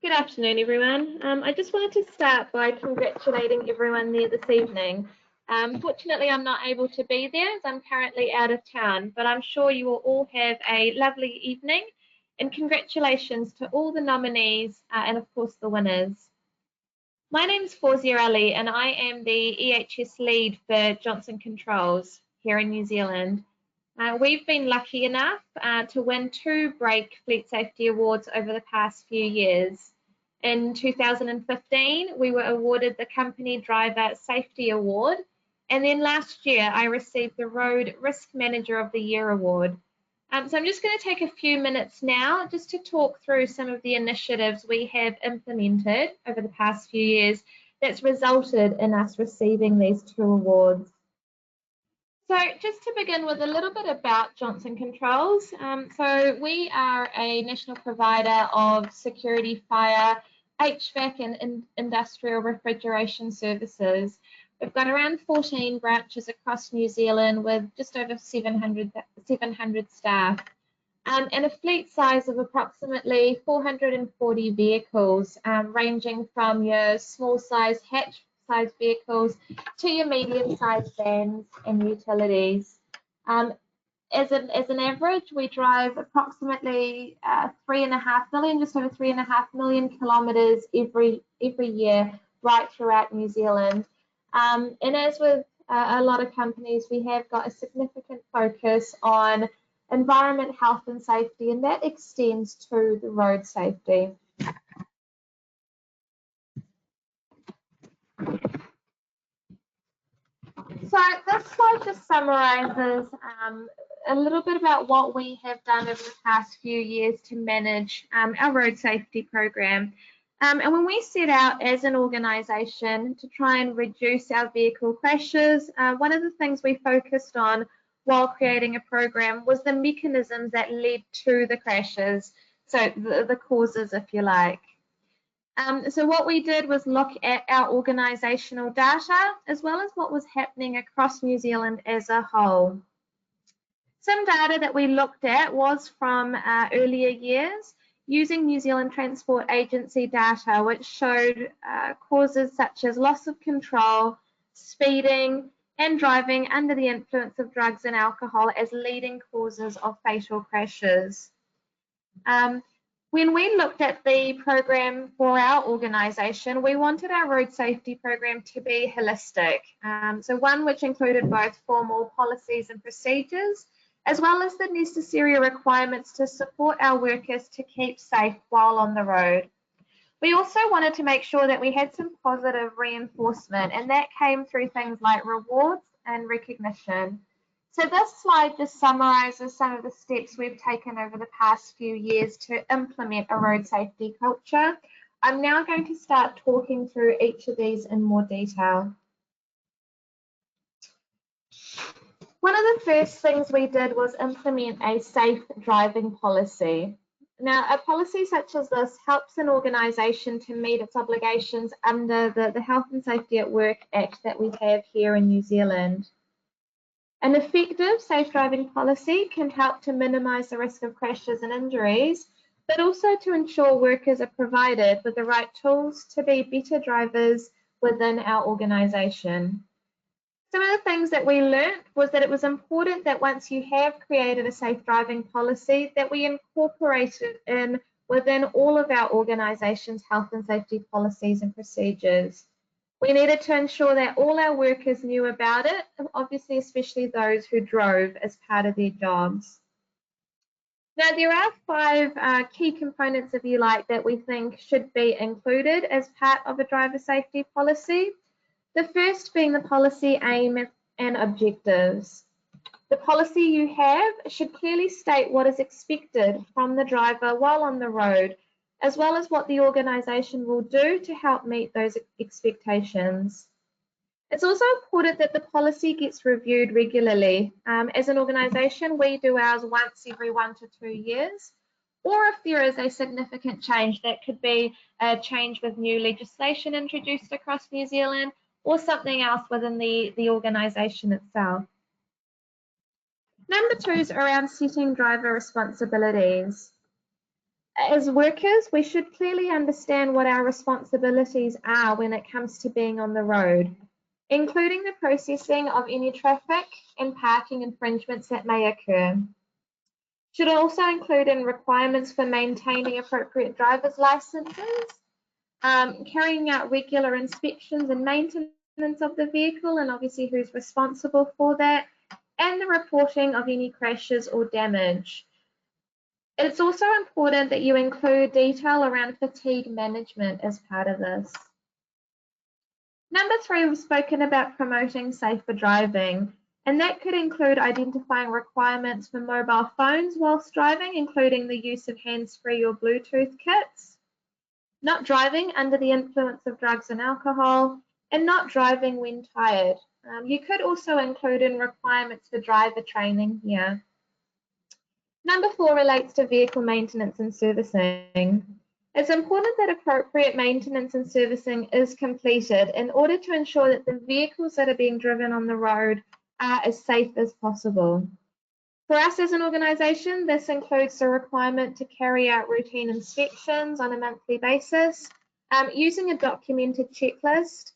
Good afternoon, everyone. I just wanted to start by congratulating everyone there this evening. Fortunately, I'm not able to be there as I'm currently out of town, but I'm sure you will all have a lovely evening. And congratulations to all the nominees and, of course, the winners. My name's Fauzia Ali, and I am the EHS lead for Johnson Controls here in New Zealand. We've been lucky enough to win 2 Brake Fleet Safety Awards over the past few years. In 2015, we were awarded the Company Driver Safety Award, and then last year I received the Road Risk Manager of the Year Award. So I'm just going to take a few minutes now just to talk through some of the initiatives we have implemented over the past few years that's resulted in us receiving these 2 awards. So just to begin with a little bit about Johnson Controls. So we are a national provider of security, fire, HVAC and industrial refrigeration services. We've got around 14 branches across New Zealand with just over 700 staff and a fleet size of approximately 440 vehicles, ranging from your small size hatch size vehicles to your medium-sized vans and utilities. As an average, we drive approximately 3.5 million, just over 3.5 million kilometres every year, right throughout New Zealand. And as with a lot of companies, we have got a significant focus on environment, health and safety, and that extends to the road safety. So this slide just summarises a little bit about what we have done over the past few years to manage our road safety program. And when we set out as an organisation to try and reduce our vehicle crashes, one of the things we focused on while creating a program was the mechanisms that led to the crashes, so the causes, if you like. So what we did was look at our organisational data as well as what was happening across New Zealand as a whole. Some data that we looked at was from earlier years using New Zealand Transport Agency data, which showed causes such as loss of control, speeding, and driving under the influence of drugs and alcohol as leading causes of fatal crashes. When we looked at the program for our organisation, we wanted our road safety program to be holistic. So one which included both formal policies and procedures, as well as the necessary requirements to support our workers to keep safe while on the road. We also wanted to make sure that we had some positive reinforcement, and that came through things like rewards and recognition. So this slide just summarises some of the steps we've taken over the past few years to implement a road safety culture. I'm now going to start talking through each of these in more detail. One of the first things we did was implement a safe driving policy. Now, a policy such as this helps an organisation to meet its obligations under the Health and Safety at Work Act that we have here in New Zealand. An effective safe driving policy can help to minimise the risk of crashes and injuries, but also to ensure workers are provided with the right tools to be better drivers within our organisation. Some of the things that we learnt was that it was important that once you have created a safe driving policy, that we incorporate it in within all of our organisation's health and safety policies and procedures. We needed to ensure that all our workers knew about it, obviously especially those who drove as part of their jobs. Now there are 5 key components, if you like, that we think should be included as part of a driver safety policy. The first being the policy aim and objectives. The policy you have should clearly state what is expected from the driver while on the road, as well as what the organisation will do to help meet those expectations. It's also important that the policy gets reviewed regularly. As an organisation, we do ours once every 1 to 2 years, or if there is a significant change, that could be a change with new legislation introduced across New Zealand, or something else within the organisation itself. Number 2 is around setting driver responsibilities. As workers, we should clearly understand what our responsibilities are when it comes to being on the road, including the processing of any traffic and parking infringements that may occur. Should also include in requirements for maintaining appropriate driver's licenses, carrying out regular inspections and maintenance of the vehicle, and obviously who's responsible for that, and the reporting of any crashes or damage. It's also important that you include detail around fatigue management as part of this. Number 3, we've spoken about promoting safer driving, and that could include identifying requirements for mobile phones whilst driving, including the use of hands-free or Bluetooth kits, not driving under the influence of drugs and alcohol, and not driving when tired. You could also include in requirements for driver training here. Number 4 relates to vehicle maintenance and servicing. It's important that appropriate maintenance and servicing is completed in order to ensure that the vehicles that are being driven on the road are as safe as possible. For us as an organisation, this includes the requirement to carry out routine inspections on a monthly basis, using a documented checklist,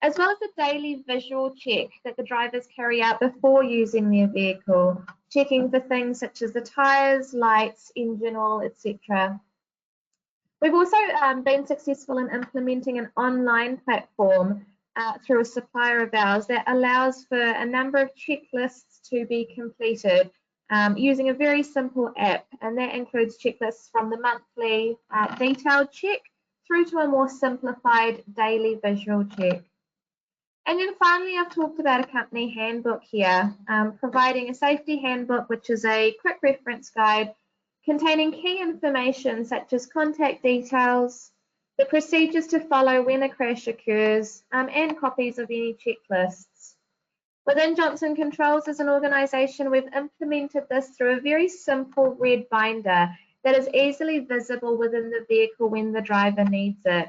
as well as a daily visual check that the drivers carry out before using their vehicle, checking for things such as the tyres, lights, engine oil, etc. We've also been successful in implementing an online platform through a supplier of ours that allows for a number of checklists to be completed using a very simple app, and that includes checklists from the monthly detailed check through to a more simplified daily visual check. And then finally, I've talked about a company handbook here, providing a safety handbook, which is a quick reference guide containing key information such as contact details, the procedures to follow when a crash occurs, and copies of any checklists. Within Johnson Controls as an organisation, we've implemented this through a very simple red binder that is easily visible within the vehicle when the driver needs it.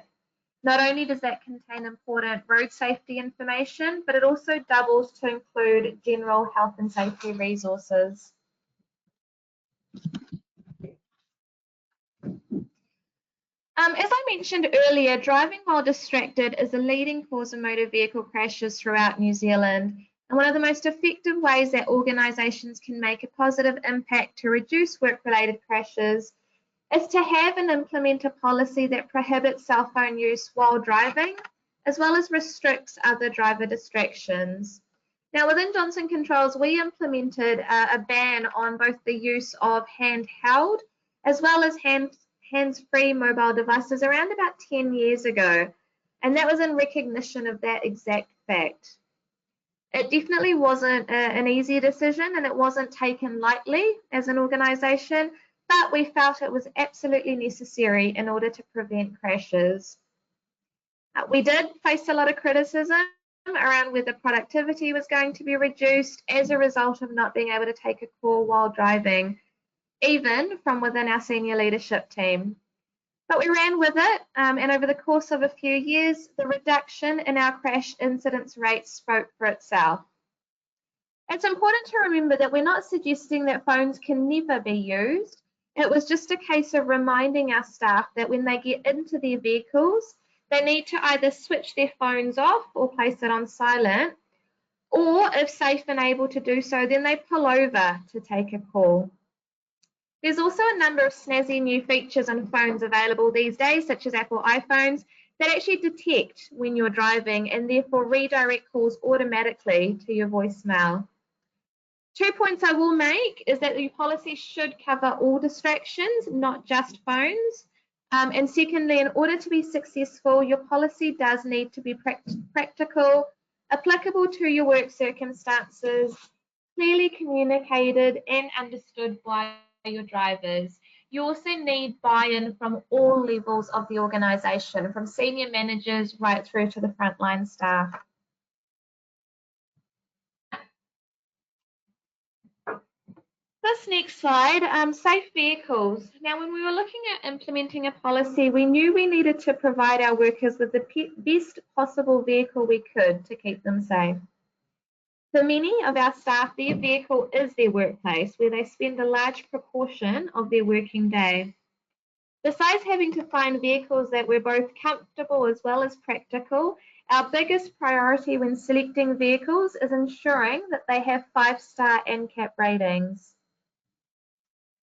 Not only does that contain important road safety information, but it also doubles to include general health and safety resources. As I mentioned earlier, driving while distracted is a leading cause of motor vehicle crashes throughout New Zealand. And one of the most effective ways that organisations can make a positive impact to reduce work-related crashes is to have and implement a policy that prohibits cell phone use while driving, as well as restricts other driver distractions. Now, within Johnson Controls, we implemented a ban on both the use of handheld as well as hands-free mobile devices around about 10 years ago, and that was in recognition of that exact fact. It definitely wasn't an easy decision, and it wasn't taken lightly as an organisation, but we felt it was absolutely necessary in order to prevent crashes. We did face a lot of criticism around whether productivity was going to be reduced as a result of not being able to take a call while driving, even from within our senior leadership team. But we ran with it, and over the course of a few years, the reduction in our crash incidence rate spoke for itself. It's important to remember that we're not suggesting that phones can never be used. It was just a case of reminding our staff that when they get into their vehicles, they need to either switch their phones off or place it on silent, or if safe and able to do so, then they pull over to take a call. There's also a number of snazzy new features on phones available these days, such as Apple iPhones, that actually detect when you're driving and therefore redirect calls automatically to your voicemail. 2 points I will make is that your policy should cover all distractions, not just phones. And secondly, in order to be successful, your policy does need to be practical, applicable to your work circumstances, clearly communicated and understood by your drivers. You also need buy-in from all levels of the organisation, from senior managers right through to the frontline staff. This next slide, safe vehicles. Now, when we were looking at implementing a policy, we knew we needed to provide our workers with the best possible vehicle we could to keep them safe. For many of our staff, their vehicle is their workplace, where they spend a large proportion of their working day. Besides having to find vehicles that were both comfortable as well as practical, our biggest priority when selecting vehicles is ensuring that they have 5-star NCAP ratings.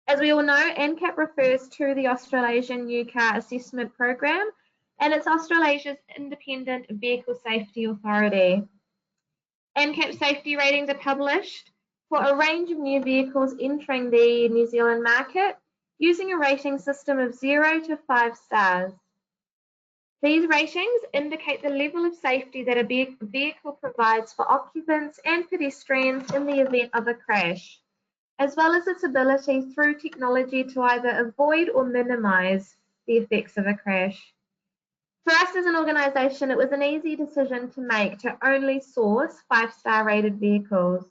As we all know, NCAP refers to the Australasian New Car Assessment Program, and it's Australasia's independent vehicle safety authority. NCAP safety ratings are published for a range of new vehicles entering the New Zealand market using a rating system of 0 to 5 stars. These ratings indicate the level of safety that a vehicle provides for occupants and pedestrians in the event of a crash, as well as its ability through technology to either avoid or minimise the effects of a crash. For us as an organisation, it was an easy decision to make to only source 5-star rated vehicles.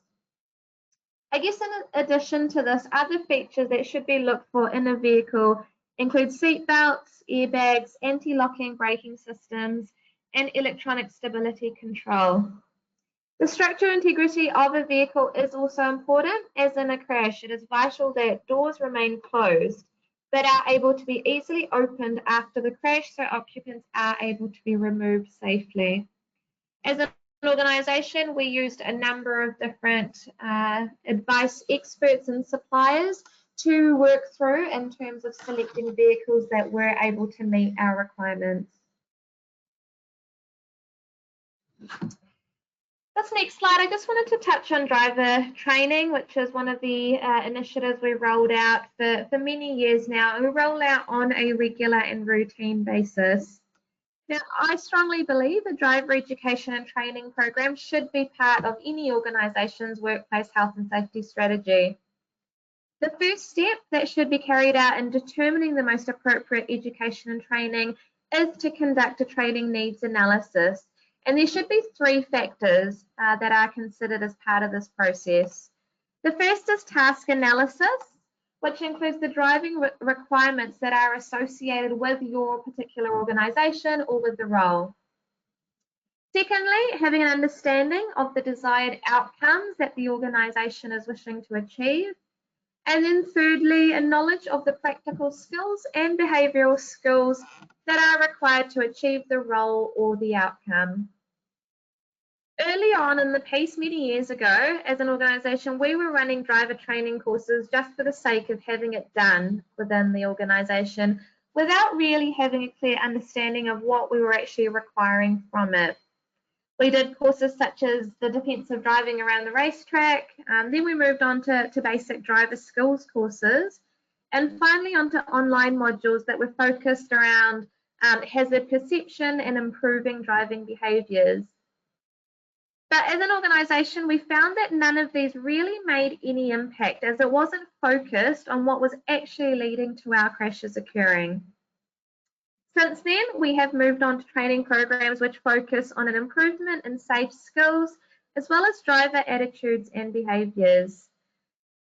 I guess in addition to this, other features that should be looked for in a vehicle include seat belts, airbags, anti-locking braking systems, and electronic stability control. The structural integrity of a vehicle is also important, as in a crash, it is vital that doors remain closed but are able to be easily opened after the crash so occupants are able to be removed safely. As an organisation, we used a number of different advice experts and suppliers to work through in terms of selecting vehicles that were able to meet our requirements. This next slide, I just wanted to touch on driver training, which is one of the initiatives we've rolled out for many years now, and we roll out on a regular and routine basis. Now, I strongly believe a driver education and training program should be part of any organisation's workplace health and safety strategy. The first step that should be carried out in determining the most appropriate education and training is to conduct a training needs analysis. And there should be 3 factors that are considered as part of this process. The first is task analysis, which includes the driving requirements that are associated with your particular organisation or with the role. Secondly, having an understanding of the desired outcomes that the organisation is wishing to achieve. And then thirdly, a knowledge of the practical skills and behavioural skills that are required to achieve the role or the outcome. Early on in the piece, many years ago, as an organisation, we were running driver training courses just for the sake of having it done within the organisation without really having a clear understanding of what we were actually requiring from it. We did courses such as the defensive driving around the racetrack, then we moved on to basic driver skills courses, and finally onto online modules that were focused around hazard perception and improving driving behaviours. But as an organisation, we found that none of these really made any impact, as it wasn't focused on what was actually leading to our crashes occurring. Since then, we have moved on to training programs which focus on an improvement in safe skills, as well as driver attitudes and behaviours.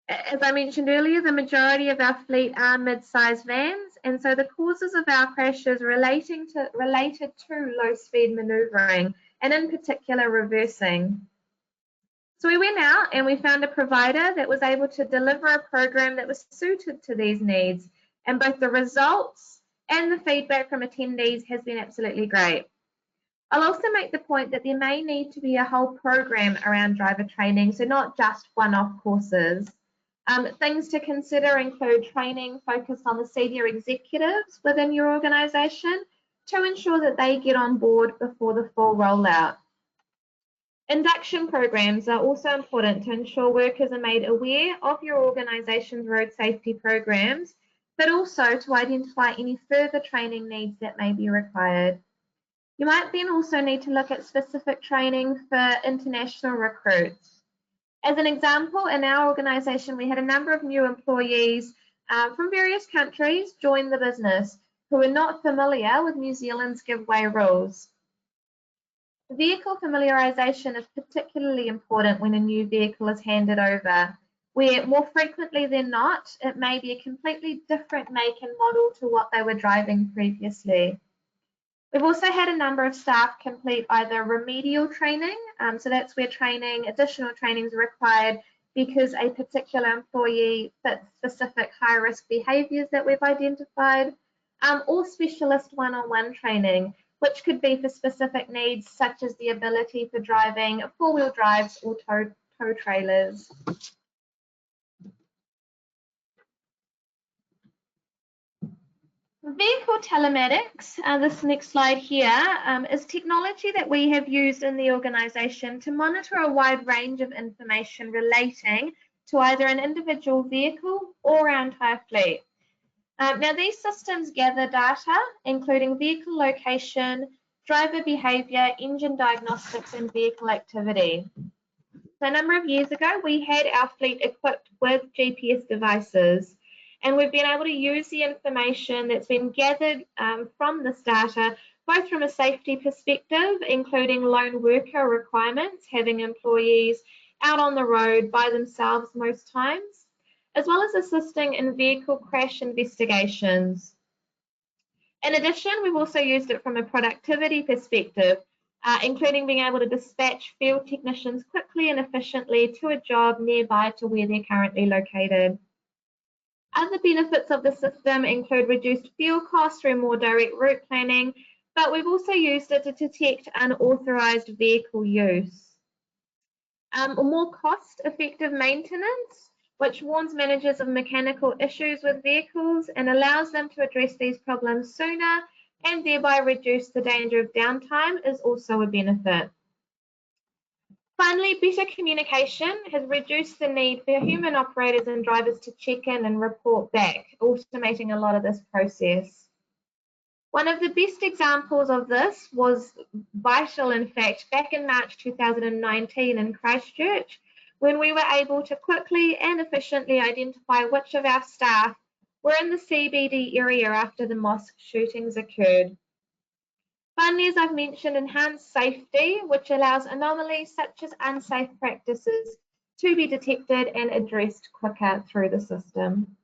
As I mentioned earlier, the majority of our fleet are mid-sized vans, and so the causes of our crashes related to low-speed manoeuvring, and in particular reversing. So we went out and we found a provider that was able to deliver a program that was suited to these needs, and both the results and the feedback from attendees has been absolutely great. I'll also make the point that there may need to be a whole program around driver training, so not just one-off courses. Things to consider include training focused on the senior executives within your organisation to ensure that they get on board before the full rollout. Induction programs are also important to ensure workers are made aware of your organisation's road safety programs, but also to identify any further training needs that may be required. You might then also need to look at specific training for international recruits. As an example, in our organisation, we had a number of new employees from various countries join the business who are not familiar with New Zealand's giveaway rules. Vehicle familiarisation is particularly important when a new vehicle is handed over, where more frequently than not, it may be a completely different make and model to what they were driving previously. We've also had a number of staff complete either remedial training, so that's where additional training is required because a particular employee fits specific high-risk behaviours that we've identified, or specialist one-on-one training, which could be for specific needs such as the ability for driving four-wheel drives or tow trailers. Vehicle telematics, this next slide here, is technology that we have used in the organisation to monitor a wide range of information relating to either an individual vehicle or our entire fleet. Now, these systems gather data, including vehicle location, driver behaviour, engine diagnostics, and vehicle activity. So a number of years ago, we had our fleet equipped with GPS devices, and we've been able to use the information that's been gathered from this data, both from a safety perspective, including lone worker requirements, having employees out on the road by themselves most times, as well as assisting in vehicle crash investigations. In addition, we've also used it from a productivity perspective, including being able to dispatch field technicians quickly and efficiently to a job nearby to where they're currently located. Other benefits of the system include reduced fuel costs through more direct route planning, but we've also used it to detect unauthorised vehicle use. More cost-effective maintenance, which warns managers of mechanical issues with vehicles and allows them to address these problems sooner and thereby reduce the danger of downtime, is also a benefit. Finally, better communication has reduced the need for human operators and drivers to check in and report back, automating a lot of this process. One of the best examples of this was vital, in fact, back in March 2019 in Christchurch, when we were able to quickly and efficiently identify which of our staff were in the CBD area after the mosque shootings occurred. Finally, as I've mentioned, enhanced safety, which allows anomalies such as unsafe practices to be detected and addressed quicker through the system.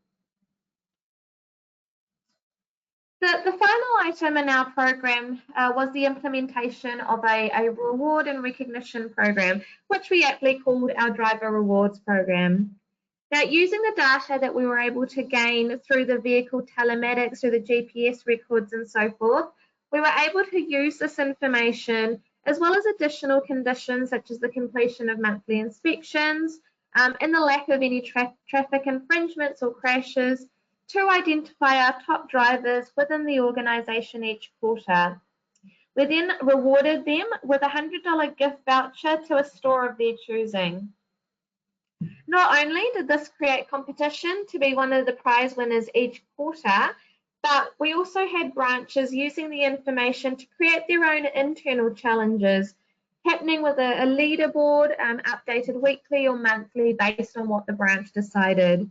The final item in our program was the implementation of a reward and recognition program, which we aptly called our Driver Rewards program. Now, using the data that we were able to gain through the vehicle telematics, through the GPS records and so forth, we were able to use this information as well as additional conditions such as the completion of monthly inspections and the lack of any traffic infringements or crashes to identify our top drivers within the organisation each quarter. We then rewarded them with a $100 gift voucher to a store of their choosing. Not only did this create competition to be one of the prize winners each quarter, but we also had branches using the information to create their own internal challenges, happening with a leaderboard updated weekly or monthly based on what the branch decided.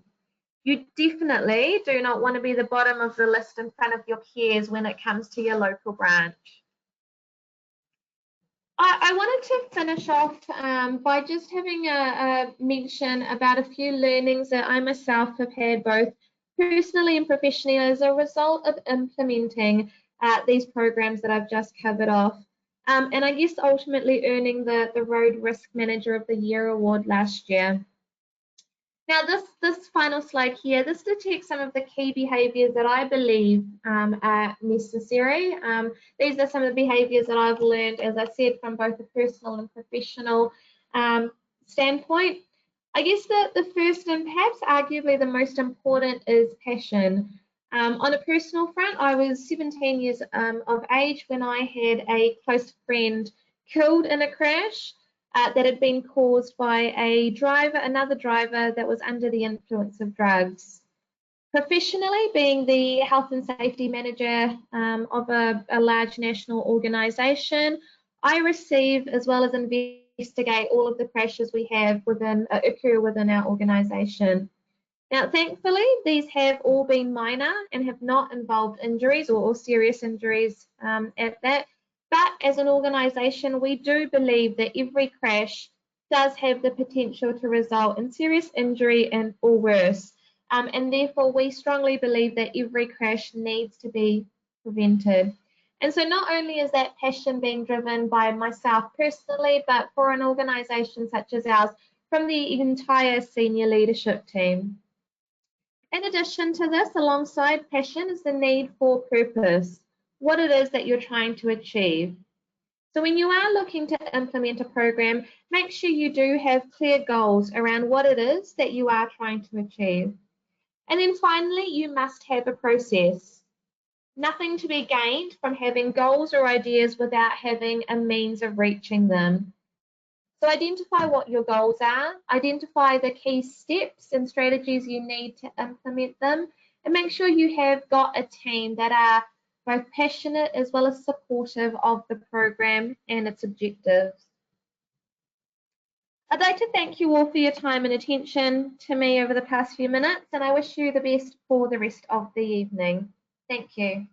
You definitely do not want to be the bottom of the list in front of your peers when it comes to your local branch. I wanted to finish off by just having a mention about a few learnings that I myself have had both personally and professionally as a result of implementing these programs that I've just covered off. And I guess ultimately earning the Road Risk Manager of the Year award last year. Now, this final slide here, this detects some of the key behaviours that I believe are necessary. These are some of the behaviours that I've learned, as I said, from both a personal and professional standpoint. I guess the first and perhaps arguably the most important is passion. On a personal front, I was 17 years of age when I had a close friend killed in a crash that had been caused by another driver that was under the influence of drugs. Professionally, being the health and safety manager of a large national organisation, I receive as well as investigate all of the crashes we have occur within our organisation. Now, thankfully, these have all been minor and have not involved injuries or serious injuries at that. But as an organisation, we do believe that every crash does have the potential to result in serious injury or worse. And therefore, we strongly believe that every crash needs to be prevented. And so not only is that passion being driven by myself personally, but for an organisation such as ours, from the entire senior leadership team. In addition to this, alongside passion is the need for purpose, what it is that you're trying to achieve. So when you are looking to implement a program, make sure you do have clear goals around what it is that you are trying to achieve. And then finally, you must have a process. Nothing to be gained from having goals or ideas without having a means of reaching them. So identify what your goals are, identify the key steps and strategies you need to implement them, and make sure you have got a team that are both passionate as well as supportive of the program and its objectives. I'd like to thank you all for your time and attention to me over the past few minutes, and I wish you the best for the rest of the evening. Thank you.